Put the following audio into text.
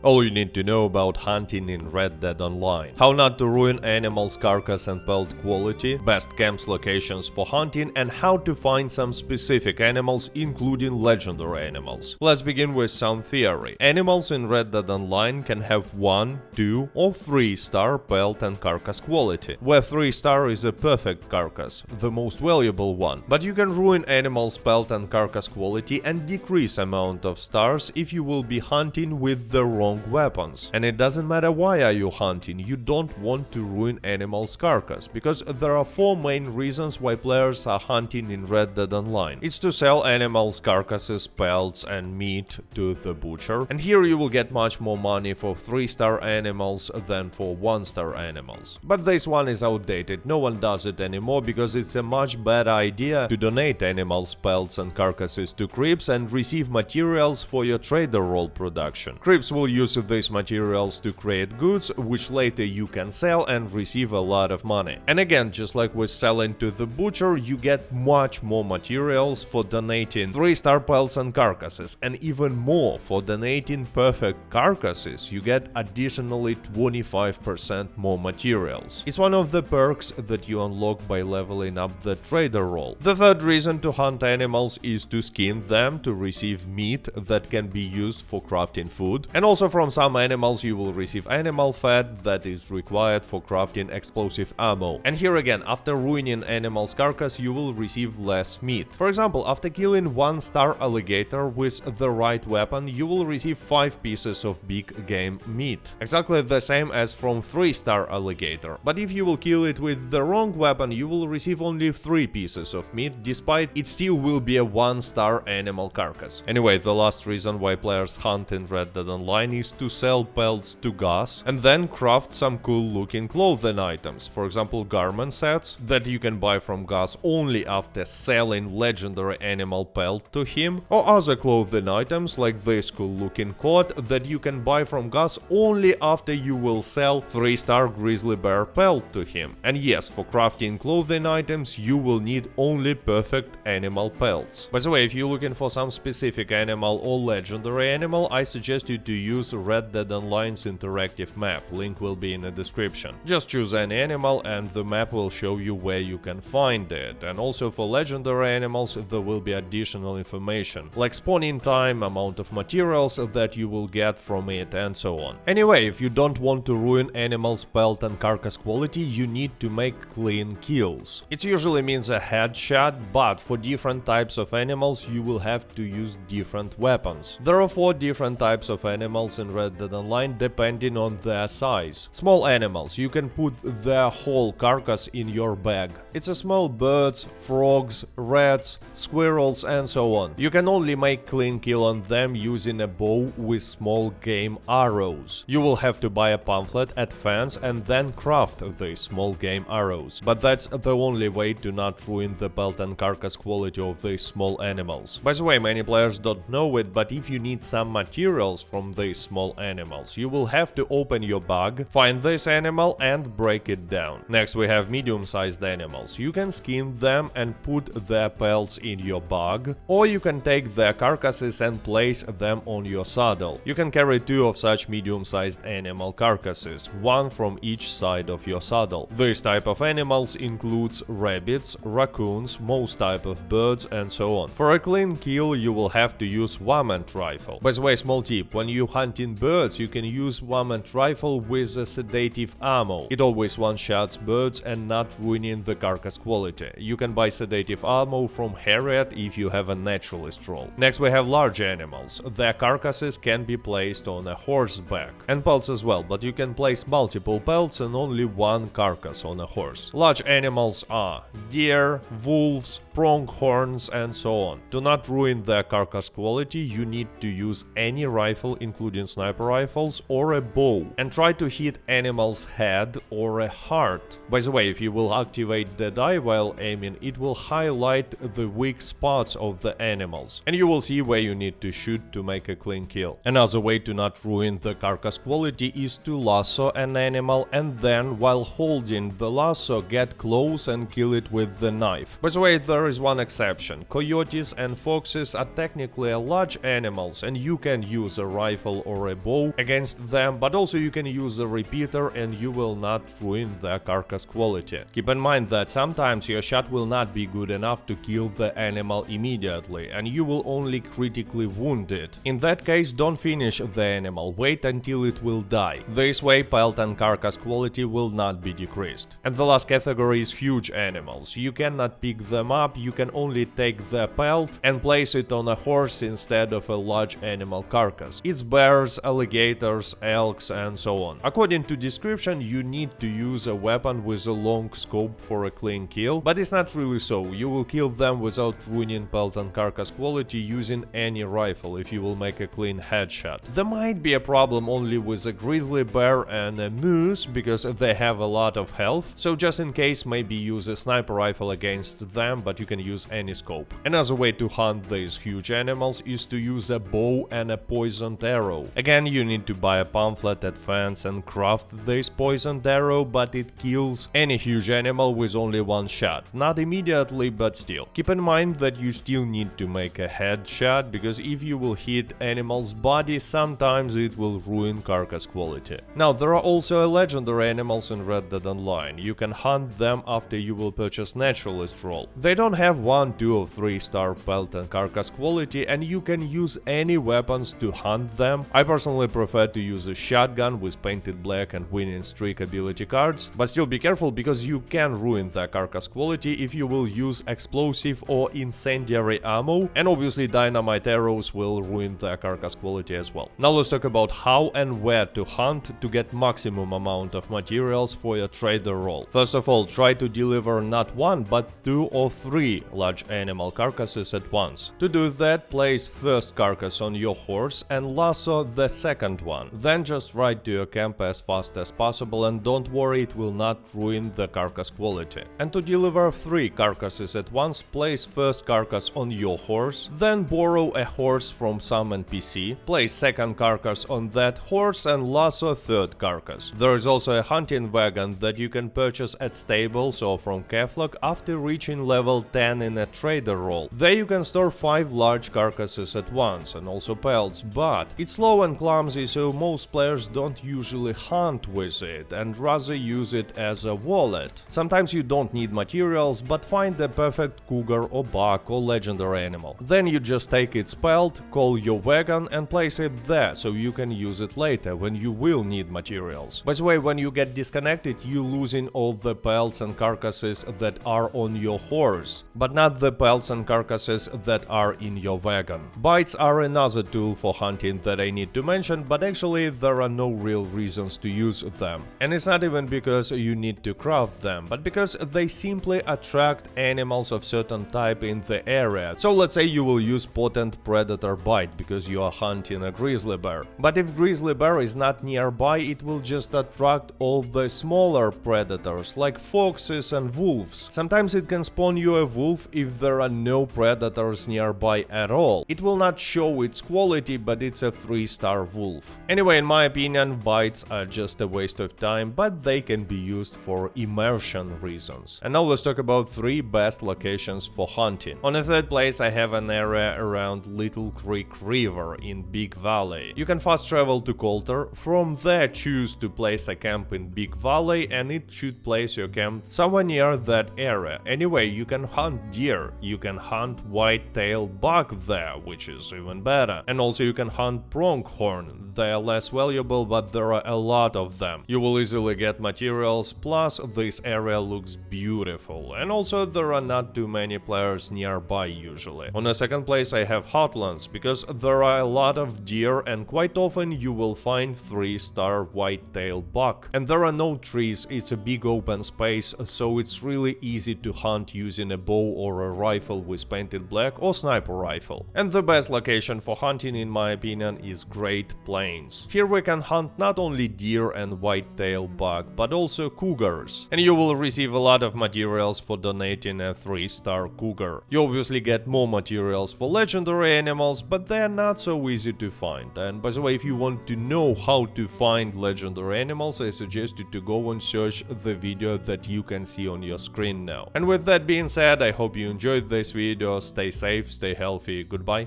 All you need to know about hunting in Red Dead Online. How not to ruin animals' carcass and pelt quality, best camps locations for hunting, and how to find some specific animals, including legendary animals. Let's begin with some theory. Animals in Red Dead Online can have 1, 2 or 3-star pelt and carcass quality, where 3-star is a perfect carcass, the most valuable one. But you can ruin animals' pelt and carcass quality and decrease amount of stars if you will be hunting with the wrong weapons. And it doesn't matter why are you hunting, you don't want to ruin animals' carcass, because there are 4 main reasons why players are hunting in Red Dead Online. It's to sell animals' carcasses, pelts and meat to the butcher, and here you will get much more money for 3-star animals than for 1-star animals. But this one is outdated, no one does it anymore because it's a much better idea to donate animals' pelts and carcasses to creeps and receive materials for your trader role production. Creeps will use these materials to create goods, which later you can sell and receive a lot of money. And again, just like with selling to the butcher, you get much more materials for donating 3-star pelts and carcasses, and even more for donating perfect carcasses, you get additionally 25% more materials. It's one of the perks that you unlock by leveling up the trader role. The third reason to hunt animals is to skin them to receive meat that can be used for crafting food, and also from some animals you will receive animal fat that is required for crafting explosive ammo. And here again, after ruining animal's carcass you will receive less meat. For example, after killing 1-star alligator with the right weapon, you will receive 5 pieces of big game meat. Exactly the same as from 3-star alligator. But if you will kill it with the wrong weapon, you will receive only 3 pieces of meat, despite it still will be a 1-star animal carcass. Anyway, the last reason why players hunt in Red Dead Online is to sell pelts to Gus and then craft some cool looking clothing items, for example garment sets that you can buy from Gus only after selling legendary animal pelt to him, or other clothing items like this cool looking coat that you can buy from Gus only after you will sell 3-star grizzly bear pelt to him. And yes, for crafting clothing items you will need only perfect animal pelts. By the way, if you're looking for some specific animal or legendary animal, I suggest you to use Red Dead Online's interactive map, link will be in the description. Just choose any animal and the map will show you where you can find it, and also for legendary animals there will be additional information, like spawning time, amount of materials that you will get from it and so on. Anyway, if you don't want to ruin animals' pelt and carcass quality, you need to make clean kills. It usually means a headshot, but for different types of animals you will have to use different weapons. There are 4 different types of animals in Red Dead Online depending on their size. Small animals, you can put their whole carcass in your bag. It's a small birds, frogs, rats, squirrels and so on. You can only make clean kill on them using a bow with small game arrows. You will have to buy a pamphlet at fence and then craft these small game arrows. But that's the only way to not ruin the pelt and carcass quality of these small animals. By the way, many players don't know it, but if you need some materials from these small animals, you will have to open your bag, find this animal and break it down. Next we have medium-sized animals. You can skin them and put their pelts in your bag, or you can take their carcasses and place them on your saddle. You can carry 2 of such medium-sized animal carcasses, 1 from each side of your saddle. This type of animals includes rabbits, raccoons, most type of birds and so on. For a clean kill you will have to use varmint rifle. By the way, small tip, when you hunting birds you can use varmint rifle with a sedative ammo. It always one-shots birds and not ruining the carcass quality. You can buy sedative ammo from Harriet if you have a naturalist role. Next we have large animals. Their carcasses can be placed on a horse's back, and pelts as well, but you can place multiple pelts and only 1 carcass on a horse. Large animals are deer, wolves, pronghorns and so on. To not ruin their carcass quality you need to use any rifle including sniper rifles or a bow, and try to hit animal's head or a heart. By the way, if you will activate Dead Eye while aiming, it will highlight the weak spots of the animals, and you will see where you need to shoot to make a clean kill. Another way to not ruin the carcass quality is to lasso an animal and then, while holding the lasso, get close and kill it with the knife. By the way, there is one exception. Coyotes and foxes are technically large animals and you can use a rifle or a bow against them, but also you can use a repeater and you will not ruin the carcass quality. Keep in mind that sometimes your shot will not be good enough to kill the animal immediately, and you will only critically wound it. In that case, don't finish the animal, wait until it will die. This way, pelt and carcass quality will not be decreased. And the last category is huge animals. You cannot pick them up, you can only take the pelt and place it on a horse instead of a large animal carcass. It's bears, alligators, elks, and so on. According to description, you need to use a weapon with a long scope for a clean kill, but it's not really so. You will kill them without ruining pelt and carcass quality using any rifle if you will make a clean headshot. There might be a problem only with a grizzly bear and a moose because they have a lot of health, so just in case maybe use a sniper rifle against them, but you can use any scope. Another way to hunt these huge animals is to use a bow and a poisoned arrow. Again, you need to buy a pamphlet at fence and craft this poisoned arrow, but it kills any huge animal with only one shot. Not immediately, but still. Keep in mind that you still need to make a headshot, because if you will hit animal's body, sometimes it will ruin carcass quality. Now, there are also legendary animals in Red Dead Online. You can hunt them after you will purchase naturalist role. They don't have 1, 2 or 3 star pelt and carcass quality, and you can use any weapons to hunt them. I personally prefer to use a shotgun with painted black and winning streak ability cards, but still be careful because you can ruin the carcass quality if you will use explosive or incendiary ammo, and obviously dynamite arrows will ruin the carcass quality as well. Now let's talk about how and where to hunt to get maximum amount of materials for your trader role. First of all, try to deliver not 1 but 2 or 3 large animal carcasses at once. To do that, place first carcass on your horse and lasso the second one. Then just ride to your camp as fast as possible, and don't worry, it will not ruin the carcass quality. And to deliver 3 carcasses at once, place first carcass on your horse, then borrow a horse from some NPC, place second carcass on that horse and lasso third carcass. There is also a hunting wagon that you can purchase at stables or from Keflock after reaching level 10 in a trader role. There you can store 5 large carcasses at once and also pelts, but it's slow and clumsy, so most players don't usually hunt with it and rather use it as a wallet. Sometimes you don't need materials, but find the perfect cougar or buck or legendary animal. Then you just take its pelt, call your wagon and place it there, so you can use it later when you will need materials. By the way, when you get disconnected, you losing all the pelts and carcasses that are on your horse, but not the pelts and carcasses that are in your wagon. Bites are another tool for hunting that I need to mention, but actually there are no real reasons to use them. And it's not even because you need to craft them, but because they simply attract animals of certain type in the area. So let's say you will use potent predator bite because you are hunting a grizzly bear. But if grizzly bear is not nearby, it will just attract all the smaller predators like foxes and wolves. Sometimes it can spawn you a wolf if there are no predators nearby at all. It will not show its quality, but it's a 3-star wolf. Anyway, in my opinion, bites are just a waste of time, but they can be used for immersion reasons. And now let's talk about 3 best locations for hunting. On the 3rd place, I have an area around Little Creek River in Big Valley. You can fast travel to Coulter, from there choose to place a camp in Big Valley, and it should place your camp somewhere near that area. Anyway, you can hunt deer, you can hunt white-tailed buck there, which is even better. And also you can hunt pronghorn. They are less valuable, but there are a lot of them. You will easily get materials, plus this area looks beautiful. And also there are not too many players nearby usually. On the 2nd place I have Hotlands, because there are a lot of deer and quite often you will find 3-star white-tailed buck. And there are no trees, it's a big open space, so it's really easy to hunt using a bow or a rifle with painted black or sniper rifle. And the best location for hunting in my opinion is Great Plains. Here we can hunt not only deer and white-tailed buck, but also cougars. And you will receive a lot of materials for donating a 3-star cougar. You obviously get more materials for legendary animals, but they are not so easy to find. And by the way, if you want to know how to find legendary animals, I suggest you to go and search the video that you can see on your screen now. And with that being said, I hope you enjoyed this video. Stay safe, stay healthy, goodbye.